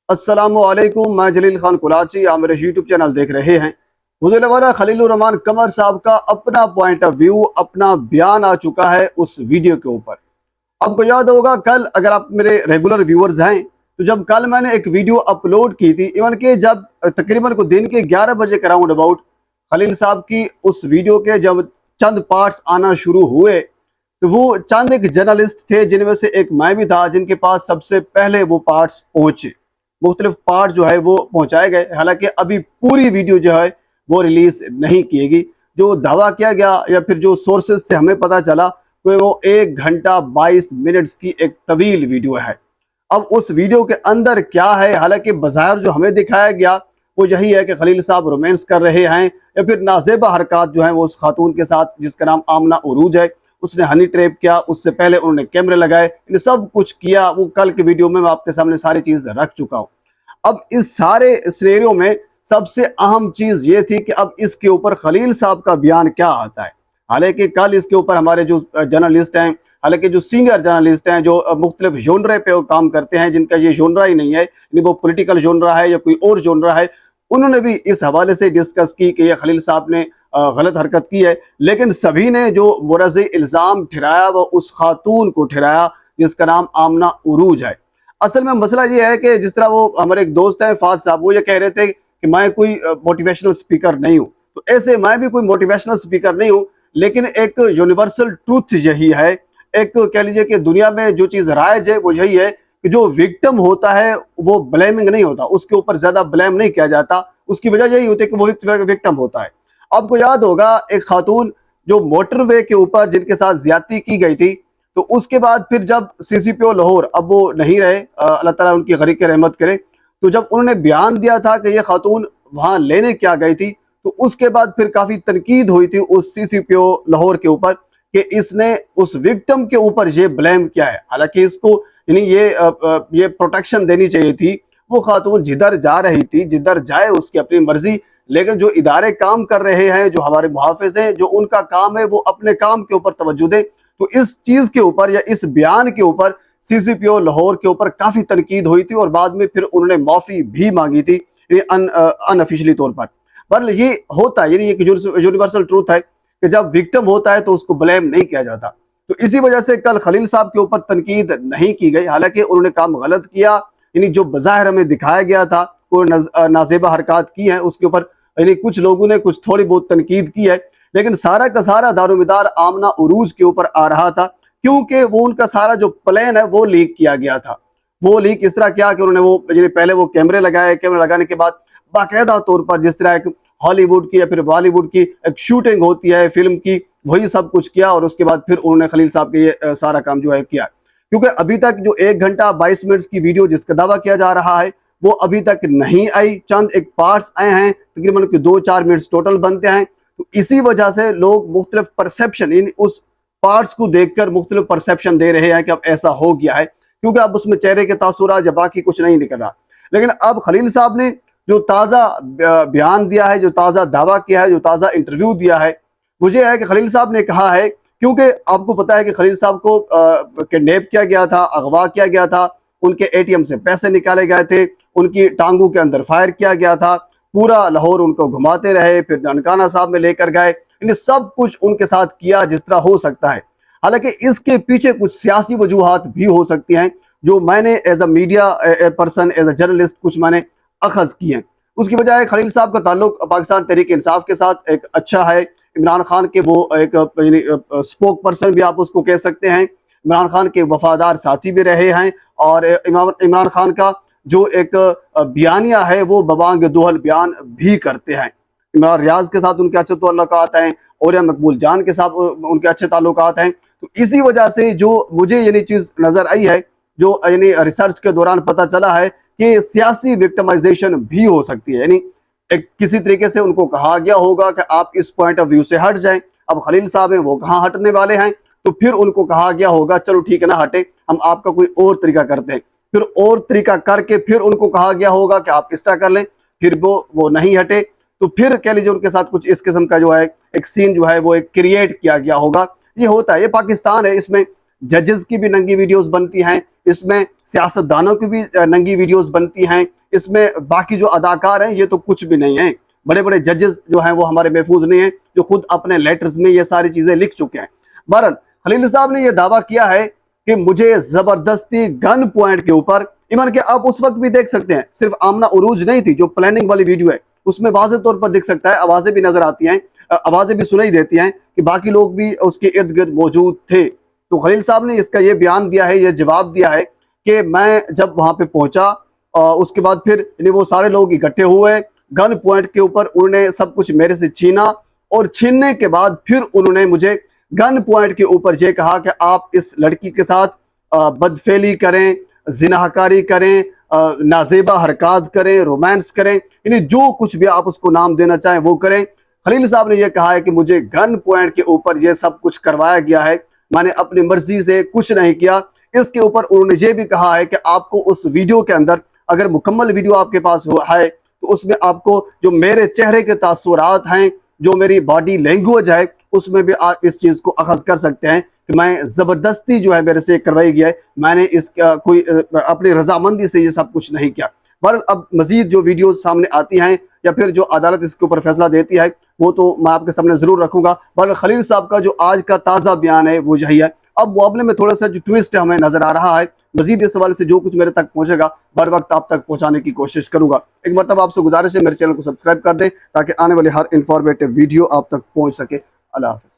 अस्सलामुअलैकुम, मैं जलील खान कुलाची। आप मेरे यूट्यूब चैनल देख रहे हैं। मुझे खलीलुर रहमान कमर साहब का अपना पॉइंट ऑफ व्यू, अपना बयान आ चुका है उस वीडियो के ऊपर। आपको याद होगा कल, अगर आप मेरे रेगुलर व्यूअर्स हैं, तो जब कल मैंने एक वीडियो अपलोड की थी, इवन के जब तकरीबन को दिन के 11 बजे के राउंड अबाउट खलील साहब की उस वीडियो के जब चंद पार्ट्स आना शुरू हुए, तो वो चंद एक जर्नलिस्ट थे जिनमें से एक मैं भी था, जिनके पास सबसे पहले वो पार्ट्स पहुंचे। मुख्तलिफ पार्ट जो है वो पहुंचाए गए। हालांकि अभी पूरी वीडियो जो है वो रिलीज नहीं किएगी। जो दावा किया गया या फिर जो सोर्सेज से हमें पता चला, तो वो 1 घंटा 22 मिनट्स की एक तवील वीडियो है। अब उस वीडियो के अंदर क्या है, हालांकि बाज़ाहिर जो हमें दिखाया गया वो यही है कि खलील साहब रोमांस कर रहे हैं या फिर नाजेबा हरकत जो है वो उस खातून के साथ जिसका नाम आमना उरूज है, उसने हनी ट्रैप किया, उससे पहले उन्होंने कैमरे लगाए, इन सब कुछ किया। वो कल के वीडियो में मैं आपके सामने सारी चीज रख चुका हूं। अब इस सारे सिनेरियो में सबसे अहम चीज ये थी कि अब इसके ऊपर खलील साहब का बयान क्या आता है। हालांकि कल इसके ऊपर हमारे जो जर्नलिस्ट हैं, हालांकि जो सीनियर जर्नलिस्ट हैं, जो मुख्तलिफ जोनरे पे काम करते हैं, जिनका ये जोनरा ही नहीं है, वो पॉलिटिकल जोनरा है या कोई और जोनरा है, उन्होंने भी इस हवाले से डिस्कस की कि ये खलील साहब ने गलत हरकत की है। लेकिन सभी ने जो मुरज़्ज़ी इल्ज़ाम ठहराया वो उस खातून को ठहराया जिसका नाम आमना उरूज है। असल में मसला ये है कि जिस तरह वो हमारे एक दोस्त हैं फाद साहब, वो ये कह रहे थे कि मैं कोई मोटिवेशनल स्पीकर नहीं हूँ, तो ऐसे मैं भी कोई मोटिवेशनल स्पीकर नहीं हूँ। लेकिन एक यूनिवर्सल ट्रूथ यही है, एक कह लीजिए कि दुनिया में जो चीज़ राइज है वो यही है कि जो विक्टिम होता है वो ब्लेमिंग नहीं होता, उसके ऊपर ज्यादा ब्लेम नहीं किया जाता। उसकी वजह यही होती है कि वो विक्टिम होता है। आपको याद होगा एक खातून जो मोटरवे के ऊपर जिनके साथ ज्यादती की गई थी, तो उसके बाद फिर जब सीसीपीओ लाहौर, अब वो नहीं रहे, अल्लाह ताला उनकी गरीक रहमत करे, तो जब उन्होंने बयान दिया था कि ये खातून वहां लेने क्या गई थी, तो उसके बाद फिर काफी तनकीद हुई थी उस सीसीपीओ लाहौर के ऊपर कि इसने उस विक्टिम के ऊपर ये ब्लेम किया है। हालांकि इसको यानी ये प्रोटेक्शन देनी चाहिए थी। वो खातून जिधर जा रही थी, जिधर जाए उसकी अपनी मर्जी, लेकिन जो इदारे काम कर रहे हैं, जो हमारे मुहाफिज हैं, जो उनका काम है वो अपने काम के ऊपर तवज्जो दे। तो इस चीज के ऊपर या इस बयान के ऊपर सीसीपीओ लाहौर के ऊपर काफी तनकीद हुई थी और बाद में फिर उन्होंने माफी भी मांगी थी अनऑफिशियली तौर पर। पर ये होता है, यानी यूनिवर्सल ट्रूथ है कि जब विक्टिम होता है तो उसको ब्लेम नहीं किया जाता। तो इसी वजह से कल खलील साहब के ऊपर तनकीद नहीं की गई। हालांकि उन्होंने काम गलत किया, यानी जो बज़ाहिर हमें दिखाया गया था कोई नाजेबा हरकत की है, उसके ऊपर यानी कुछ लोगों ने कुछ थोड़ी बहुत तनकीद की है। लेकिन सारा का सारा दारोमदार आमना उरूज के ऊपर आ रहा था, क्योंकि वो उनका सारा जो प्लान है वो लीक किया गया था। वो लीक इस तरह किया कि उन्होंने वो पहले वो कैमरे लगाए, कैमरे लगाने के बाद बाकायदा तौर पर जिस तरह एक हॉलीवुड की या फिर बॉलीवुड की एक शूटिंग होती है फिल्म की, वही सब कुछ किया। और उसके बाद फिर उन्होंने खलील साहब के ये सारा काम जो है किया। क्योंकि अभी तक जो 1 घंटा 22 मिनट की वीडियो जिसका दावा किया जा रहा है वो अभी तक नहीं आई। चंद एक पार्ट्स आए हैं, तकरीबन 2-4 मिनट टोटल बनते हैं। तो इसी वजह से लोग मुख्तलिफ परसेप्शन, उस पार्ट्स को देखकर मुख्तलिफ परसेप्शन दे रहे हैं कि अब ऐसा हो गया है, क्योंकि अब उसमें चेहरे के तासुरात या बाकी कुछ नहीं निकल रहा। लेकिन अब खलील साहब ने जो ताज़ा बयान दिया है, जो ताज़ा दावा किया है, जो ताज़ा इंटरव्यू दिया है, मुझे है कि खलील साहब ने कहा है, क्योंकि आपको पता है कि खलील साहब को किडनैप किया गया था, अगवा किया गया था, उनके एटीएम से पैसे निकाले गए थे, उनकी टांगों के अंदर फायर किया गया था, पूरा लाहौर उनको घुमाते रहे, फिर ननकाना साहब में लेकर गए, इन्हें सब कुछ उनके साथ किया जिस तरह हो सकता है। हालांकि इसके पीछे कुछ सियासी वजूहात भी हो सकती हैं, जो मैंने as a media person, as a journalist कुछ मैंने अखज किए हैं। उसकी वजह है खलील साहब का ताल्लुक पाकिस्तान तहरीक इंसाफ के साथ एक अच्छा है। इमरान खान के वो एक स्पोक पर्सन भी आप उसको कह सकते हैं, इमरान खान के वफादार साथी भी रहे हैं। और इमरान खान का जो एक बयानिया है वो बबांग दोहल बयान भी करते हैं। इमरान रियाज के साथ उनके अच्छे ताल्लुकात हैं और या मकबूल जान के साथ उनके अच्छे ताल्लुकात हैं। तो इसी वजह से जो मुझे यानी चीज़ नज़र आई है, जो यानी रिसर्च के दौरान पता चला है कि सियासी विक्टिमाइजेशन भी हो सकती है। यानी एक किसी तरीके से उनको कहा गया होगा कि आप इस पॉइंट ऑफ व्यू से हट जाएं। अब खलील साहब हैं, वो कहाँ हटने वाले हैं, तो फिर उनको कहा गया होगा चलो ठीक है ना हटे, हम आपका कोई और तरीका करते हैं। फिर और तरीका करके फिर उनको कहा गया होगा कि आप इस तरह कर लें, फिर वो नहीं हटे, तो फिर कह लीजिए उनके साथ कुछ इस किस्म का जो है एक सीन जो है वो एक क्रिएट किया गया होगा। ये होता है, ये पाकिस्तान है, इसमें जजेस की भी नंगी वीडियोस बनती हैं, इसमें सियासतदानों की भी नंगी वीडियोस बनती हैं, इसमें बाकी जो अदाकार हैं ये तो कुछ भी नहीं है। बड़े बड़े जजेस जो हैं वो हमारे महफूज नहीं है, जो खुद अपने लेटर्स में ये सारी चीजें लिख चुके हैं। बहरहाल खलील साहब ने यह दावा किया है कि मुझे जबरदस्ती गन पॉइंट के ऊपर, इवन के आप उस वक्त भी देख सकते हैं, सिर्फ आमना उरूज नहीं थी, जो प्लानिंग वाली वीडियो है उसमें वाज़ेह तौर पर दिख सकता है, आवाजें भी नजर आती हैं, आवाजें भी सुनाई देती हैं कि बाकी लोग भी उसके इर्द गिर्द मौजूद थे। तो खलील साहब ने इसका ये बयान दिया है, ये जवाब दिया है कि मैं जब वहां पे पहुंचा उसके बाद फिर वो सारे लोग इकट्ठे हुए, गन पॉइंट के ऊपर उन्होंने सब कुछ मेरे से छीना और छीनने के बाद फिर उन्होंने मुझे गन पॉइंट के ऊपर ये कहा कि आप इस लड़की के साथ बदफेली करें, जिनाहकारी करें, नाजेबा हरकत करें, रोमांस करें, यानी जो कुछ भी आप उसको नाम देना चाहें वो करें। खलील साहब ने यह कहा है कि मुझे गन पॉइंट के ऊपर यह सब कुछ करवाया गया है, मैंने अपनी मर्जी से कुछ नहीं किया। इसके ऊपर उन्होंने ये भी कहा है कि आपको उस वीडियो के अंदर, अगर मुकम्मल वीडियो आपके पास है तो उसमें आपको जो मेरे चेहरे के तासुरात हैं, जो मेरी बॉडी लैंग्वेज है, उसमें भी आप इस चीज को अखज़ कर सकते हैं कि मैं जबरदस्ती जो है मेरे से करवाई गया है, मैंने इसका कोई अपनी रजामंदी से ये सब कुछ नहीं किया। पर अब मजीद जो वीडियो सामने आती हैं या फिर जो अदालत इसके ऊपर फैसला देती है वो तो मैं आपके सामने जरूर रखूंगा। पर खलील साहब का जो आज का ताज़ा बयान है वो यही है। अब मामले में थोड़ा सा जो ट्विस्ट है हमें नजर आ रहा है, मजीद इस सवाल से जो कुछ मेरे तक पहुंचेगा बर वक्त आप तक पहुंचाने की कोशिश करूंगा। एक मतलब आपसे गुजारिश है मेरे चैनल को सब्सक्राइब कर दें ताकि आने वाली हर इंफॉर्मेटिव वीडियो आप तक पहुंच सके। अल्लाह हाफिज।